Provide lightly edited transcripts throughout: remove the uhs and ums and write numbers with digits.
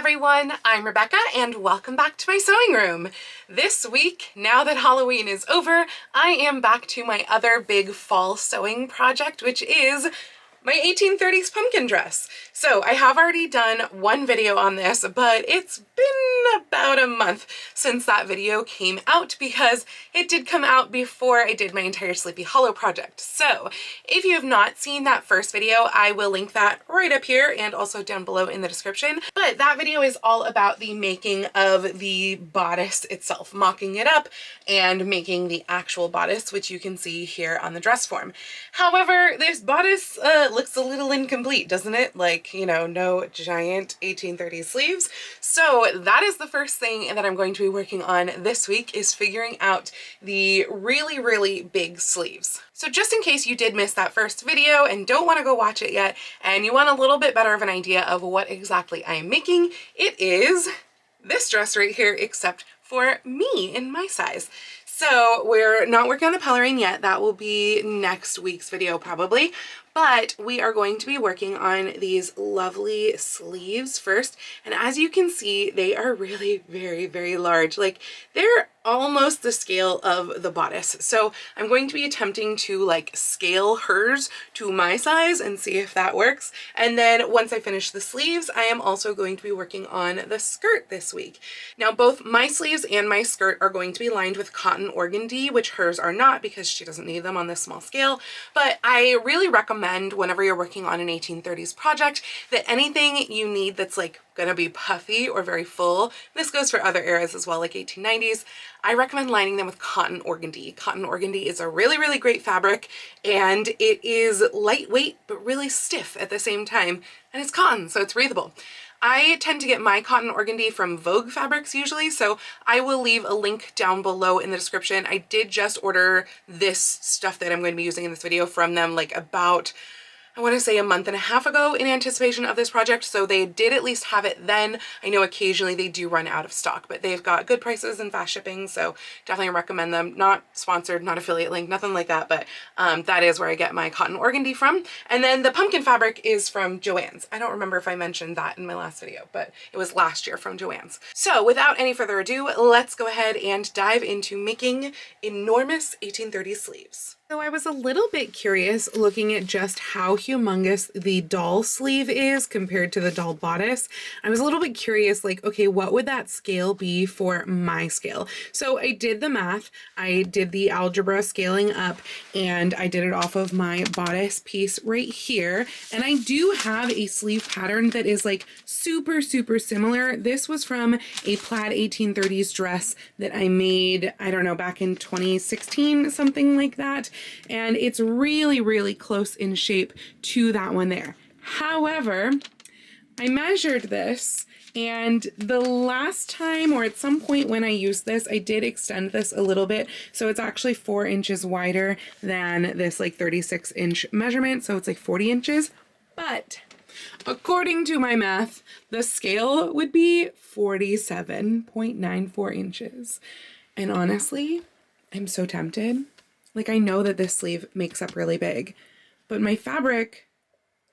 everyone, I'm Rebecca and welcome back to my sewing room. This week, now that Halloween is over, I am back to my other big fall sewing project, which is my 1830s pumpkin dress. So I have already done one video on this, but it's been about a month since that video came out because it did come out before I did my entire Sleepy Hollow project. So if you have not seen that first video, I will link that right up here and also down below in the description. But that video is all about the making of the bodice itself, mocking it up and making the actual bodice, which you can see here on the dress form. However, this bodice looks a little incomplete, doesn't it? Like, you know, no giant 1830s sleeves. So that is the first thing that I'm going to be working on this week, is figuring out the really big sleeves. So just in case you did miss that first video and don't want to go watch it yet, and you want a little bit better of an idea of what exactly I am making, it is this dress right here, except for me in my size. So we're not working on the pelerine yet. That will be next week's video probably. But we are going to be working on these lovely sleeves first. And as you can see, they are really very large. Like, they're almost the scale of the bodice. So I'm going to be attempting to like scale hers to my size and see if that works. And then once I finish the sleeves, I am also going to be working on the skirt this week. Now, both my sleeves and my skirt are going to be lined with cotton organdy, which hers are not because she doesn't need them on this small scale. But I really recommend whenever you're working on an 1830s project that anything you need that's like gonna be puffy or very full, this goes for other eras as well, like 1890s, I recommend lining them with cotton organdy. Cotton organdy is a really great fabric, and it is lightweight but really stiff at the same time, and it's cotton, so it's breathable. I tend to get my cotton organdy from Vogue Fabrics usually, so I will leave a link down below in the description. I did just order this stuff that I'm going to be using in this video from them like about, I want to say, a month and a half ago in anticipation of this project, so they did at least have it then. I know occasionally they do run out of stock, but they've got good prices and fast shipping, so definitely recommend them. Not sponsored, not affiliate link, nothing like that, but that is where I get my cotton organdy from. And then the pumpkin fabric is from Joann's. I don't remember if I mentioned that in my last video, but it was last year from Joann's. So without any further ado, let's go ahead and dive into making enormous 1830s sleeves. So I was a little bit curious looking at just how humongous the doll sleeve is compared to the doll bodice. I was a little bit curious, like, okay, what would that scale be for my scale? So I did the math, I did the algebra scaling up, and I did it off of my bodice piece right here. And I do have a sleeve pattern that is like super similar. This was from a plaid 1830s dress that I made, I don't know, back in 2016, something like that. And it's really close in shape to that one there. However, I measured this, and the last time, or at some point when I used this, I did extend this a little bit. So it's actually 4 inches wider than this like 36-inch measurement. So it's like 40 inches. But according to my math, the scale would be 47.94 inches. And honestly, I'm so tempted. Like, I know that this sleeve makes up really big, but my fabric,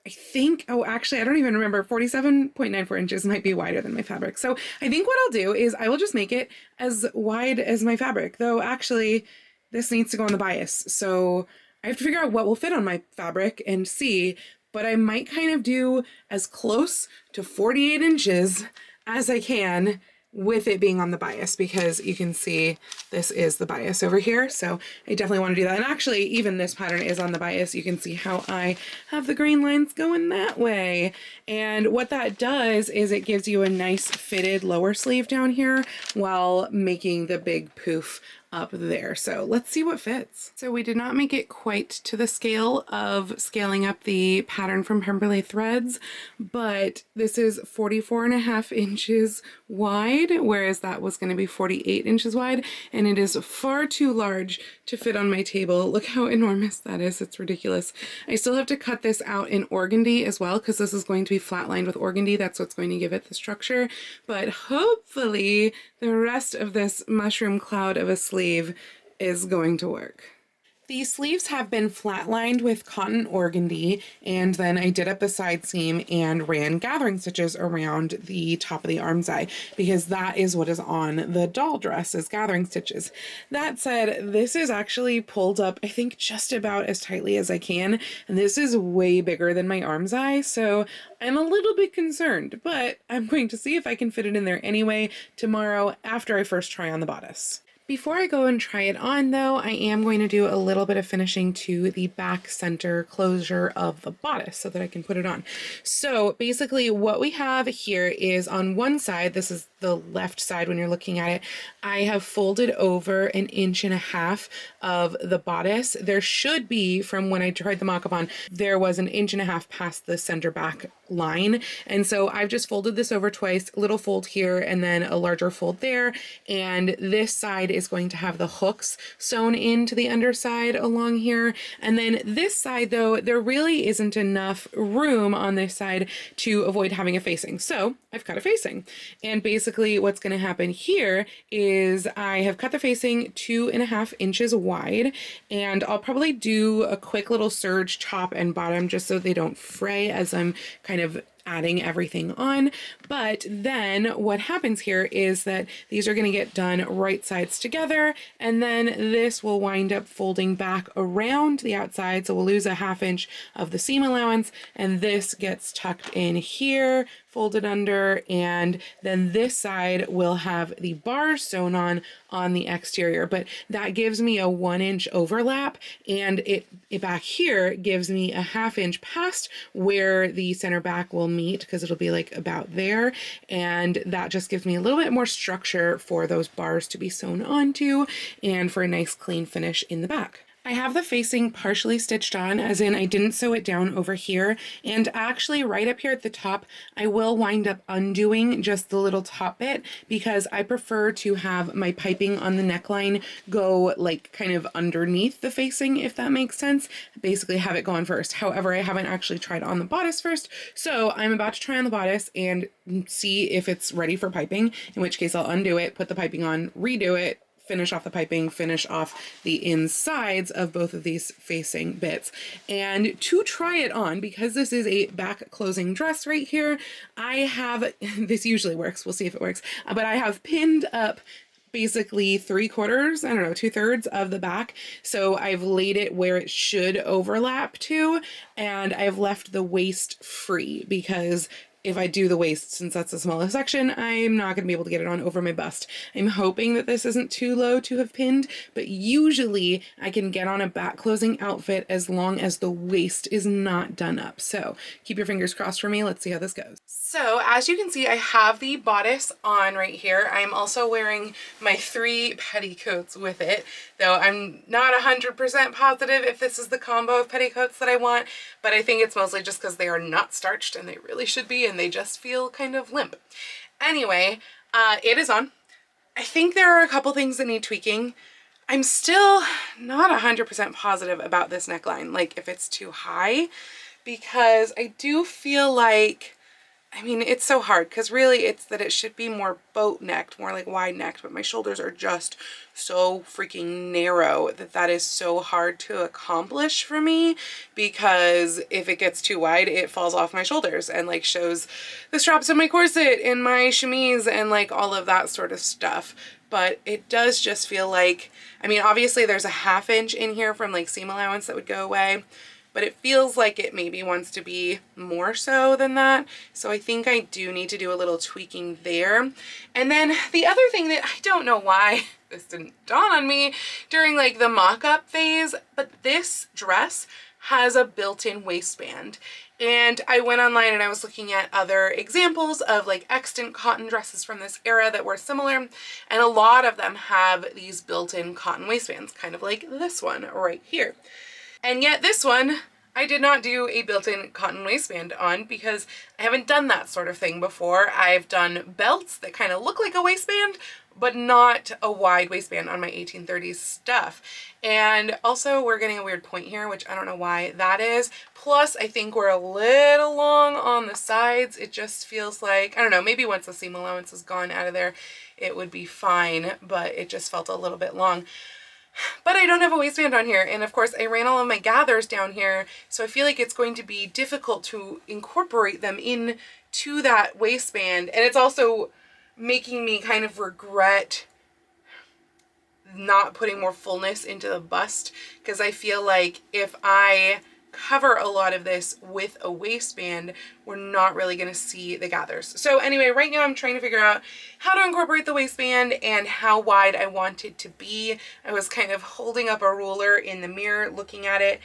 I think, oh, actually, I don't even remember, 47.94 inches might be wider than my fabric. So I think what I'll do is I will just make it as wide as my fabric, though actually this needs to go on the bias. So I have to figure out what will fit on my fabric and see, but I might kind of do as close to 48 inches as I can with it being on the bias, because you can see this is the bias over here. So I definitely want to do that. And actually, even this pattern is on the bias. You can see how I have the green lines going that way. And what that does is it gives you a nice fitted lower sleeve down here while making the big poof up there. So let's see what fits. So we did not make it quite to the scale of scaling up the pattern from Pemberley Threads, but this is 44.5 inches wide, whereas that was going to be 48 inches wide, and it is far too large to fit on my table. Look how enormous that is. It's ridiculous. I still have to cut this out in organdy as well, because this is going to be flat lined with organdy. That's what's going to give it the structure, but hopefully the rest of this mushroom cloud of a sleeve is going to work. The sleeves have been flat lined with cotton organdy, and then I did up the side seam and ran gathering stitches around the top of the armscye because that is what is on the doll dress, is gathering stitches. That said, this is actually pulled up, I think, just about as tightly as I can, and this is way bigger than my armscye, so I'm a little bit concerned, but I'm going to see if I can fit it in there anyway tomorrow after I first try on the bodice. Before I go and try it on though, I am going to do a little bit of finishing to the back center closure of the bodice so that I can put it on. So basically what we have here is on one side, this is the left side when you're looking at it, I have folded over 1.5 inches of the bodice. There should be, from when I tried the mock-up on, there was 1.5 inches past the center back line. And so I've just folded this over twice, little fold here and then a larger fold there. And this side is going to have the hooks sewn into the underside along here. And then this side though, there really isn't enough room on this side to avoid having a facing. So I've cut a facing. And basically what's going to happen here is I have cut the facing 2.5 inches wide, and I'll probably do a quick little serge top and bottom just so they don't fray as I'm kind of adding everything on. But then what happens here is that these are going to get done right sides together, and then this will wind up folding back around the outside, so we'll lose 1/2 inch of the seam allowance, and this gets tucked in here, folded under, and then this side will have the bars sewn on the exterior. But that gives me a 1 inch overlap, and it back here gives me 1/2 inch past where the center back will meet, because it'll be like about there, and that just gives me a little bit more structure for those bars to be sewn onto and for a nice clean finish in the back. I have the facing partially stitched on, as in I didn't sew it down over here, and actually right up here at the top I will wind up undoing just the little top bit because I prefer to have my piping on the neckline go like kind of underneath the facing, if that makes sense. Basically have it go on first. However, I haven't actually tried on the bodice first, so I'm about to try on the bodice and see if it's ready for piping, in which case I'll undo it, put the piping on, redo it, finish off the piping, finish off the insides of both of these facing bits. And to try it on, because this is a back closing dress right here, I have, this usually works, we'll see if it works, but I have pinned up basically 3/4, I don't know, 2/3 of the back. So I've laid it where it should overlap to, and I've left the waist free because if I do the waist, since that's the smallest section, I'm not going to be able to get it on over my bust. I'm hoping that this isn't too low to have pinned, but usually I can get on a back closing outfit as long as the waist is not done up. So keep your fingers crossed for me. Let's see how this goes. So as you can see, I have the bodice on right here. I'm also wearing my 3 petticoats with it, though I'm not 100% positive if this is the combo of petticoats that I want, but I think it's mostly just because they are not starched and they really should be, and they just feel kind of limp. Anyway, it is on. I think there are a couple things that need tweaking. I'm still not 100% positive about this neckline, like if it's too high, because I do feel like, I mean, it's so hard because really it's that it should be more boat necked, more like wide necked, but my shoulders are just so freaking narrow that is so hard to accomplish for me, because if it gets too wide, it falls off my shoulders and like shows the straps of my corset and my chemise and like all of that sort of stuff. But it does just feel like, I mean, obviously there's a 1/2 inch in here from like seam allowance that would go away, but it feels like it maybe wants to be more so than that. So I think I do need to do a little tweaking there. And then the other thing that I don't know why this didn't dawn on me during like the mock-up phase, but this dress has a built-in waistband. And I went online and I was looking at other examples of like extant cotton dresses from this era that were similar, and a lot of them have these built-in cotton waistbands, kind of like this one right here. And yet this one, I did not do a built-in cotton waistband on because I haven't done that sort of thing before. I've done belts that kind of look like a waistband, but not a wide waistband on my 1830s stuff. And also we're getting a weird point here, which I don't know why that is. Plus I think we're a little long on the sides. It just feels like, I don't know, maybe once the seam allowance is gone out of there, it would be fine, but it just felt a little bit long. but I don't have a waistband on here. And of course I ran all of my gathers down here. So I feel like it's going to be difficult to incorporate them into that waistband. And it's also making me kind of regret not putting more fullness into the bust, because I feel like if I cover a lot of this with a waistband, we're not really going to see the gathers. So anyway, right now I'm trying to figure out how to incorporate the waistband and how wide I want it to be. I was kind of holding up a ruler in the mirror looking at it.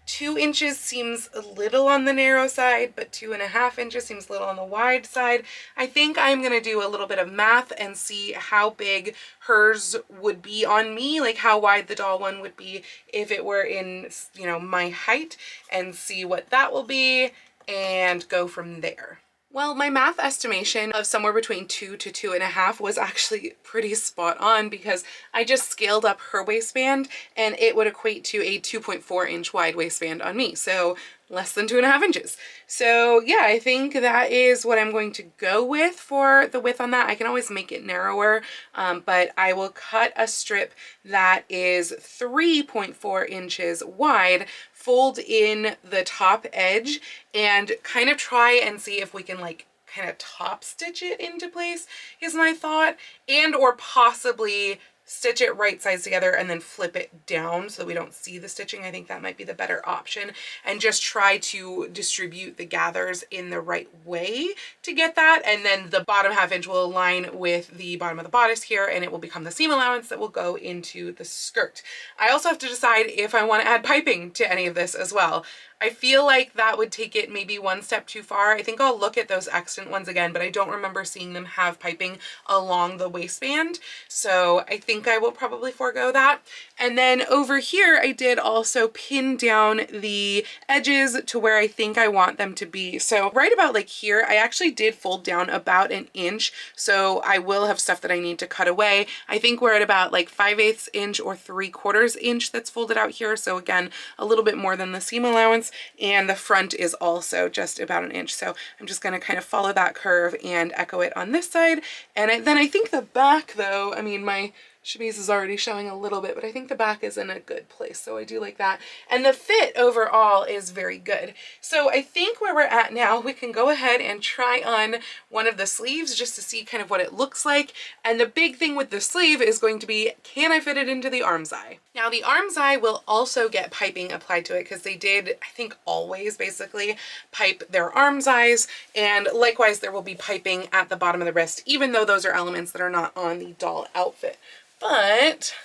2 inches seems a little on the narrow side, but 2.5 inches seems a little on the wide side. I think I'm gonna do a little bit of math and see how big hers would be on me, like how wide the doll one would be if it were in, you know, my height, and see what that will be and go from there. Well, my math estimation of somewhere between 2 to 2.5 was actually pretty spot on, because I just scaled up her waistband and it would equate to a 2.4 inch wide waistband on me. So less than 2.5 inches. So yeah, I think that is what I'm going to go with for the width on that. I can always make it narrower, but I will cut a strip that is 3.4 inches wide, fold in the top edge, and kind of try and see if we can like kind of top stitch it into place is my thought, and or possibly stitch it right sides together and then flip it down so that we don't see the stitching. I think that might be the better option, and just try to distribute the gathers in the right way to get that. And then the bottom half inch will align with the bottom of the bodice here, and it will become the seam allowance that will go into the skirt. I also have to decide if I want to add piping to any of this as well. I feel like that would take it maybe one step too far. I think I'll look at those extant ones again, but I don't remember seeing them have piping along the waistband. So I think I will probably forego that. And then over here, I did also pin down the edges to where I think I want them to be. So right about like here, I actually did fold down about 1 inch. So I will have stuff that I need to cut away. I think we're at about like 5/8 inch or 3/4 inch that's folded out here. So again, a little bit more than the seam allowance. And the front is also just about 1 inch. So I'm just going to kind of follow that curve and echo it on this side. And then I think the back though, I mean, my chemise is already showing a little bit, but I think the back is in a good place. So I do like that. And the fit overall is very good. So I think where we're at now, we can go ahead and try on one of the sleeves just to see kind of what it looks like. And the big thing with the sleeve is going to be, can I fit it into the armscye? Now the armscye will also get piping applied to it, because they did, I think, always basically pipe their armscyes, and likewise there will be piping at the bottom of the wrist, even though those are elements that are not on the doll outfit. But,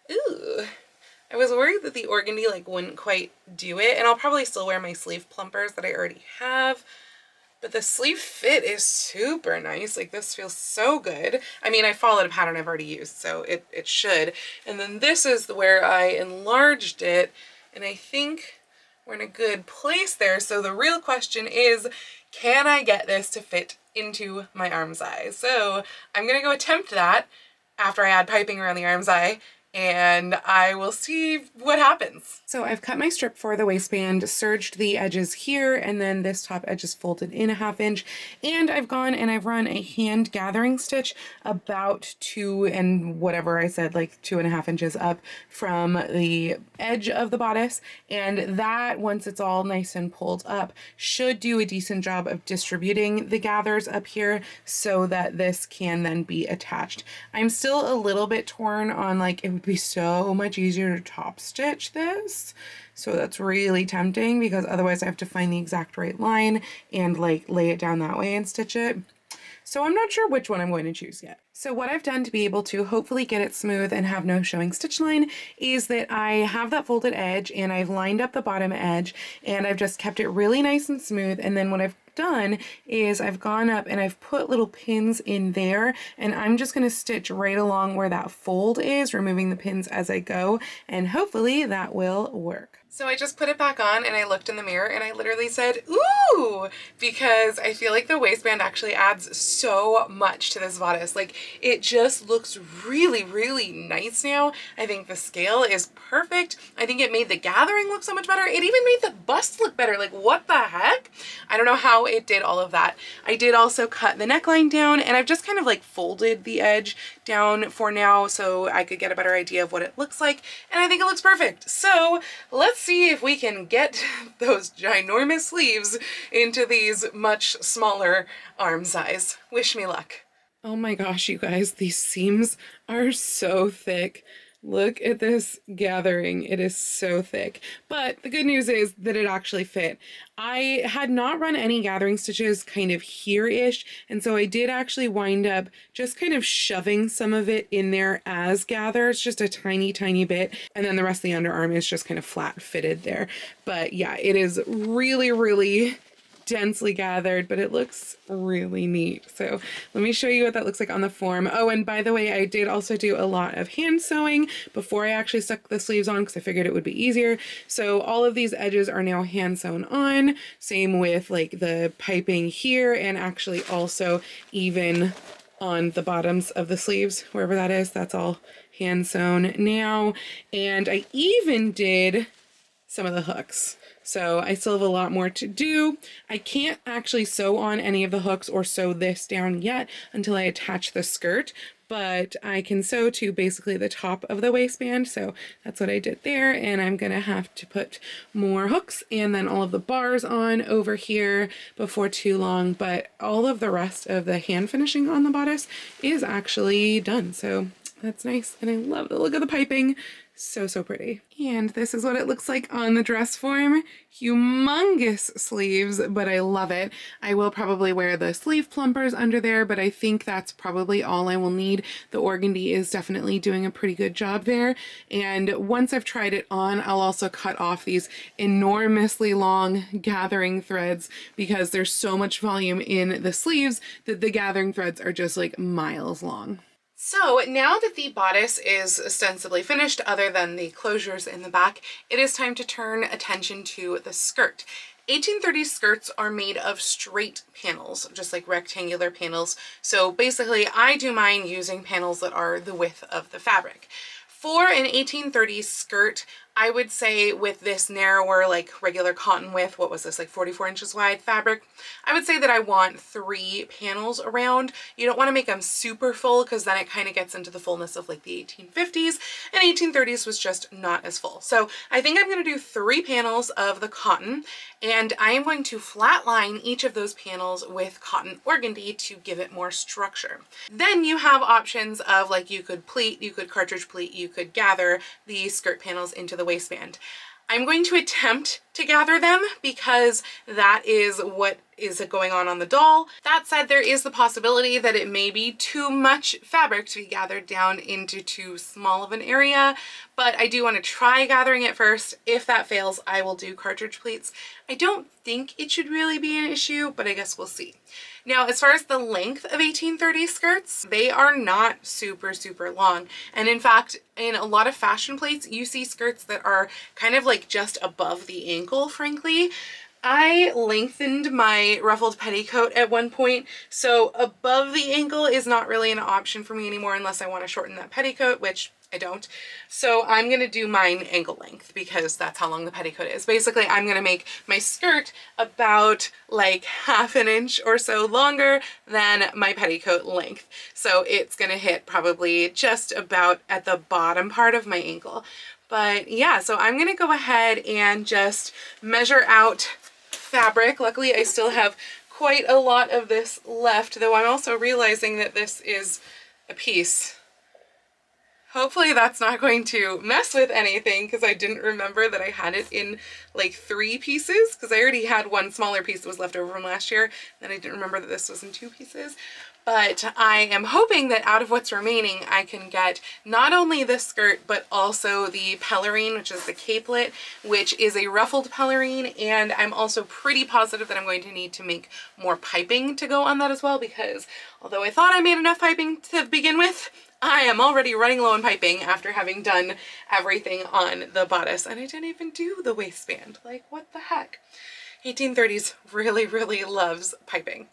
ooh, I was worried that the organdy like wouldn't quite do it, and I'll probably still wear my sleeve plumpers that I already have. But the sleeve fit is super nice. Like, this feels so good. I mean, I followed a pattern I've already used, so it should. And then this is where I enlarged it, and I think we're in a good place there. So the real question is, can I get this to fit into my armscye? So I'm gonna go attempt that after I add piping around the armscye, and I will see what happens. So I've cut my strip for the waistband, serged the edges here, and then this top edge is folded in 1/2 inch. And I've gone and I've run a hand gathering stitch about 2 and whatever I said, like 2.5 inches up from the edge of the bodice. And that, once it's all nice and pulled up, should do a decent job of distributing the gathers up here so that this can then be attached. I'm still a little bit torn on, like, it would be so much easier to top stitch this. So that's really tempting, because otherwise I have to find the exact right line and like lay it down that way and stitch it. So I'm not sure which one I'm going to choose yet. So what I've done to be able to hopefully get it smooth and have no showing stitch line is that I have that folded edge and I've lined up the bottom edge and I've just kept it really nice and smooth. And then what I've done is I've gone up and I've put little pins in there, and I'm just going to stitch right along where that fold is, removing the pins as I go, and hopefully that will work. So I just put it back on and I looked in the mirror and I literally said, ooh, because I feel like the waistband actually adds so much to this bodice. Like, it just looks really, really nice now. I think the scale is perfect. I think it made the gathering look so much better. It even made the bust look better. Like, what the heck? I don't know how it did all of that. I did also cut the neckline down, and I've just kind of like folded the edge down for now so I could get a better idea of what it looks like, and I think it looks perfect. So let's see if we can get those ginormous sleeves into these much smaller arm size. Wish me luck. Oh my gosh, you guys, these seams are so thick. Look at this gathering. It is so thick. But the good news is that it actually fit. I had not run any gathering stitches kind of here-ish, and so I did actually wind up just kind of shoving some of it in there as gathers, just a tiny, tiny bit, and then the rest of the underarm is just kind of flat fitted there. But yeah, it is really, really densely gathered, but it looks really neat. So let me show you what that looks like on the form. Oh, and by the way, I did also do a lot of hand sewing before I actually stuck the sleeves on because I figured it would be easier. So all of these edges are now hand sewn on. Same with like the piping here, and actually also even on the bottoms of the sleeves, wherever that is, that's all hand sewn now. And I even did some of the hooks. So I still have a lot more to do. I can't actually sew on any of the hooks or sew this down yet until I attach the skirt, but I can sew to basically the top of the waistband. So that's what I did there. And I'm gonna have to put more hooks and then all of the bars on over here before too long. But all of the rest of the hand finishing on the bodice is actually done. So that's nice. And I love the look of the piping. So, so pretty. And this is what it looks like on the dress form. Humongous sleeves, but I love it. I will probably wear the sleeve plumpers under there, but I think that's probably all I will need. The organdy is definitely doing a pretty good job there. And once I've tried it on, I'll also cut off these enormously long gathering threads because there's so much volume in the sleeves that the gathering threads are just like miles long. So now that the bodice is ostensibly finished, other than the closures in the back, it is time to turn attention to the skirt. 1830 skirts are made of straight panels, just like rectangular panels. So basically I do mine using panels that are the width of the fabric. For an 1830 skirt, I would say with this narrower, like regular cotton width, what was this, like 44 inches wide fabric, I would say that I want 3 panels around. You don't want to make them super full because then it kind of gets into the fullness of like the 1850s, and 1830s was just not as full. So I think I'm going to do 3 panels of the cotton, and I am going to flatline each of those panels with cotton organdy to give it more structure. Then you have options of like you could pleat, you could cartridge pleat, you could gather the skirt panels into the waistband. I'm going to attempt to gather them because that is what is going on the doll. That said, there is the possibility that it may be too much fabric to be gathered down into too small of an area, but I do want to try gathering it first. If that fails, I will do cartridge pleats. I don't think it should really be an issue, but I guess we'll see. Now, as far as the length of 1830 skirts, they are not super, super long. And in fact, in a lot of fashion plates, you see skirts that are kind of like just above the ankle, frankly. I lengthened my ruffled petticoat at one point, so above the ankle is not really an option for me anymore unless I want to shorten that petticoat, which I don't. So I'm going to do mine ankle length because that's how long the petticoat is. Basically, I'm going to make my skirt about like ½ an inch or so longer than my petticoat length. So it's going to hit probably just about at the bottom part of my ankle. But yeah, so I'm going to go ahead and just measure out fabric. Luckily, I still have quite a lot of this left, though I'm also realizing that this is a piece. Hopefully that's not going to mess with anything because I didn't remember that I had it in like 3 pieces because I already had one smaller piece that was left over from last year, and I didn't remember that this was in 2 pieces. But I am hoping that out of what's remaining, I can get not only this skirt, but also the pelerine, which is the capelet, which is a ruffled pelerine. And I'm also pretty positive that I'm going to need to make more piping to go on that as well, because although I thought I made enough piping to begin with, I am already running low on piping after having done everything on the bodice. And I didn't even do the waistband. Like, what the heck? 1830s really, really loves piping.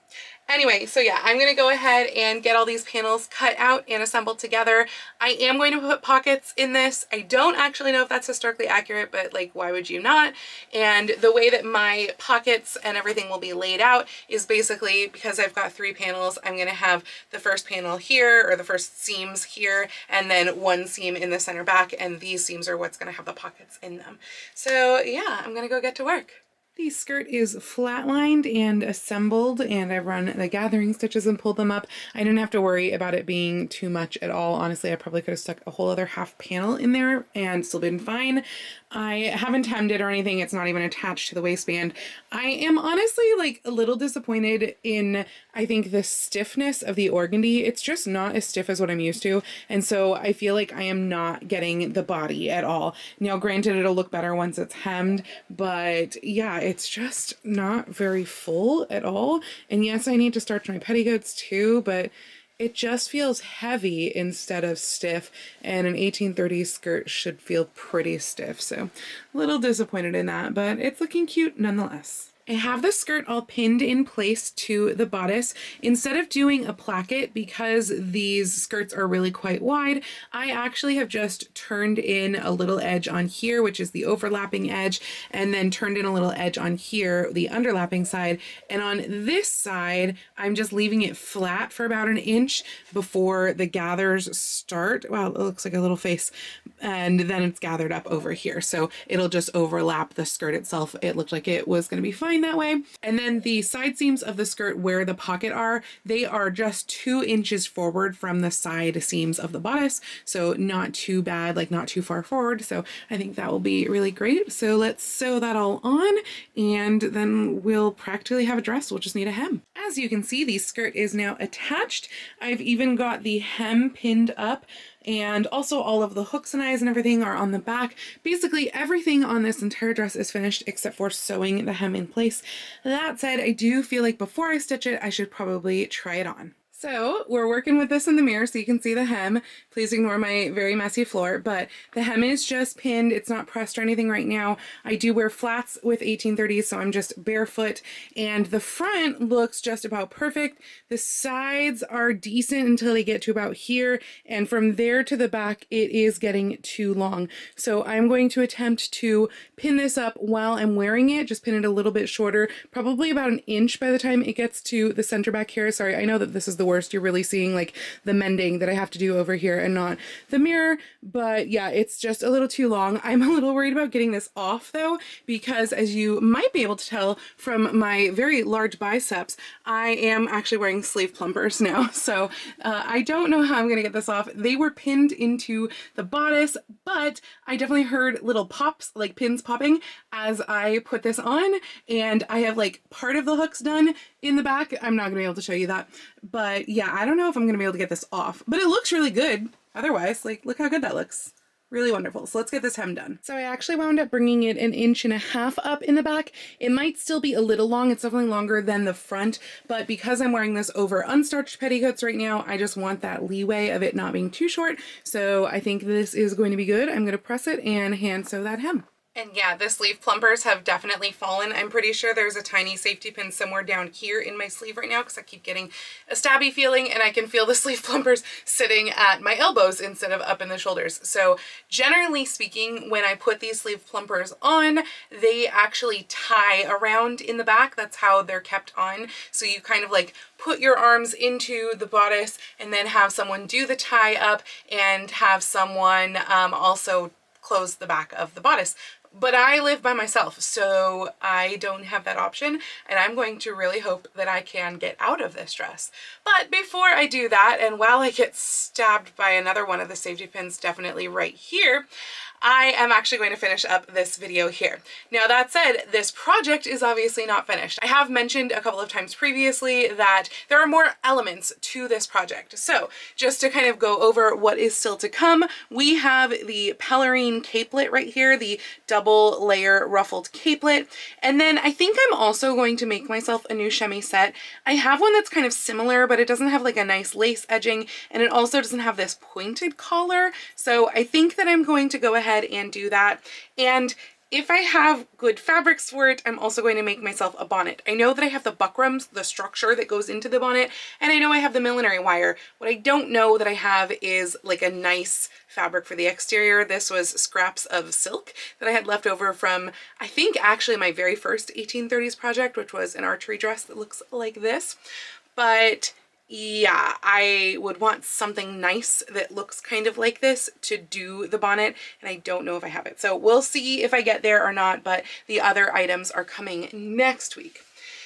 Anyway, so yeah, I'm gonna go ahead and get all these panels cut out and assembled together. I am going to put pockets in this. I don't actually know if that's historically accurate, but like, why would you not? And the way that my pockets and everything will be laid out is basically, because I've got 3 panels, I'm gonna have the first panel here, or the first seams here, and then one seam in the center back, and these seams are what's gonna have the pockets in them. So yeah, I'm gonna go get to work. The skirt is flat-lined and assembled, and I've run the gathering stitches and pulled them up. I didn't have to worry about it being too much at all. Honestly, I probably could have stuck a whole other half panel in there and still been fine. I haven't hemmed it or anything. It's not even attached to the waistband. I am honestly like a little disappointed in, I think, the stiffness of the organdy. It's just not as stiff as what I'm used to. And so I feel like I am not getting the body at all. Now, granted, it'll look better once it's hemmed, but yeah, it's just not very full at all. And yes, I need to starch my petticoats too, but it just feels heavy instead of stiff, and an 1830s skirt should feel pretty stiff. So a little disappointed in that, but it's looking cute nonetheless. I have the skirt all pinned in place to the bodice. Instead of doing a placket, because these skirts are really quite wide, I actually have just turned in a little edge on here, which is the overlapping edge, and then turned in a little edge on here, the underlapping side. And on this side, I'm just leaving it flat for about 1 inch before the gathers start. Wow, it looks like a little face. And then it's gathered up over here. So it'll just overlap the skirt itself. It looked like it was going to be fine that way. And then the side seams of the skirt where the pocket are, they are just 2 inches forward from the side seams of the bodice. So not too bad, like not too far forward. So I think that will be really great. So let's sew that all on, and then we'll practically have a dress. We'll just need a hem. As you can see, the skirt is now attached. I've even got the hem pinned up, and also all of the hooks and eyes and everything are on the back. Basically everything on this entire dress is finished except for sewing the hem in place. That said, I do feel like before I stitch it, I should probably try it on. So we're working with this in the mirror so you can see the hem. Please ignore my very messy floor, but the hem is just pinned. It's not pressed or anything right now. I do wear flats with 1830s, so I'm just barefoot, and the front looks just about perfect. The sides are decent until they get to about here, and from there to the back, it is getting too long. So I'm going to attempt to pin this up while I'm wearing it, just pin it a little bit shorter, probably about 1 inch by the time it gets to the center back here. Sorry, I know that this is the worst. You're really seeing like the mending that I have to do over here and not the mirror, but yeah, it's just a little too long. I'm a little worried about getting this off though, because as you might be able to tell from my very large biceps, I am actually wearing sleeve plumpers now. So I don't know how I'm gonna get this off. They were pinned into the bodice, but I definitely heard little pops, like pins popping as I put this on, and I have like part of the hooks done in the back. I'm not gonna be able to show you that, but yeah, I don't know if I'm gonna be able to get this off, but it looks really good otherwise. Like, look how good that looks. Really wonderful. So let's get this hem done. So I actually wound up bringing it 1.5 inches up in the back. It might still be a little long. It's definitely longer than the front, but because I'm wearing this over unstarched petticoats right now, I just want that leeway of it not being too short. So I think this is going to be good. I'm going to press it and hand sew that hem. And yeah, the sleeve plumpers have definitely fallen. I'm pretty sure there's a tiny safety pin somewhere down here in my sleeve right now because I keep getting a stabby feeling, and I can feel the sleeve plumpers sitting at my elbows instead of up in the shoulders. So generally speaking, when I put these sleeve plumpers on, they actually tie around in the back. That's how they're kept on. So you kind of like put your arms into the bodice and then have someone do the tie up and have someone also close the back of the bodice. But I live by myself, so I don't have that option, and I'm going to really hope that I can get out of this dress. But before I do that, and while I get stabbed by another one of the safety pins definitely right here, I am actually going to finish up this video here. Now that said, this project is obviously not finished. I have mentioned a couple of times previously that there are more elements to this project. So just to kind of go over what is still to come, we have the pelerine capelet right here, the double layer ruffled capelet. And then I think I'm also going to make myself a new chemise set. I have one that's kind of similar, but it doesn't have like a nice lace edging, and it also doesn't have this pointed collar. So I think that I'm going to go ahead and do that. And if I have good fabrics for it, I'm also going to make myself a bonnet. I know that I have the buckrams, the structure that goes into the bonnet, and I know I have the millinery wire. What I don't know that I have is like a nice fabric for the exterior. This was scraps of silk that I had left over from, I think actually my very first 1830s project, which was an archery dress that looks like this. But yeah, I would want something nice that looks kind of like this to do the bonnet, and I don't know if I have it. So we'll see if I get there or not, but the other items are coming next week.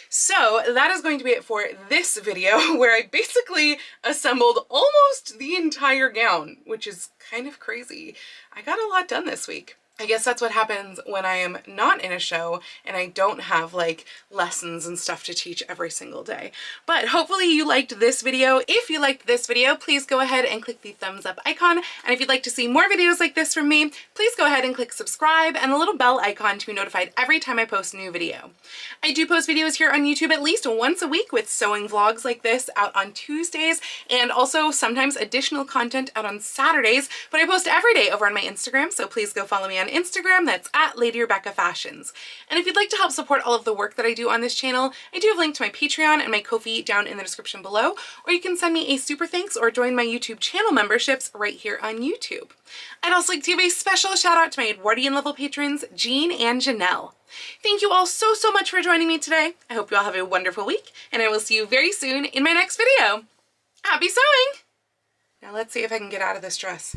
So that is going to be it for this video, where I basically assembled almost the entire gown, which is kind of crazy. I got a lot done this week. I guess that's what happens when I am not in a show and I don't have like lessons and stuff to teach every single day. But hopefully you liked this video. If you liked this video, please go ahead and click the thumbs up icon. And if you'd like to see more videos like this from me, please go ahead and click subscribe and the little bell icon to be notified every time I post a new video. I do post videos here on YouTube at least once a week with sewing vlogs like this out on Tuesdays, and also sometimes additional content out on Saturdays, but I post every day over on my Instagram, so please go follow me on Instagram. That's at Lady Rebecca Fashions. And if you'd like to help support all of the work that I do on this channel, I do have a link to my Patreon and my Ko-fi down in the description below, or you can send me a super thanks or join my YouTube channel memberships right here on YouTube. I'd also like to give a special shout out to my Edwardian level patrons, Jean and Janelle. Thank you all so much for joining me today. I hope you all have a wonderful week, and I will see you very soon in my next video. Happy sewing! Now let's see if I can get out of this dress.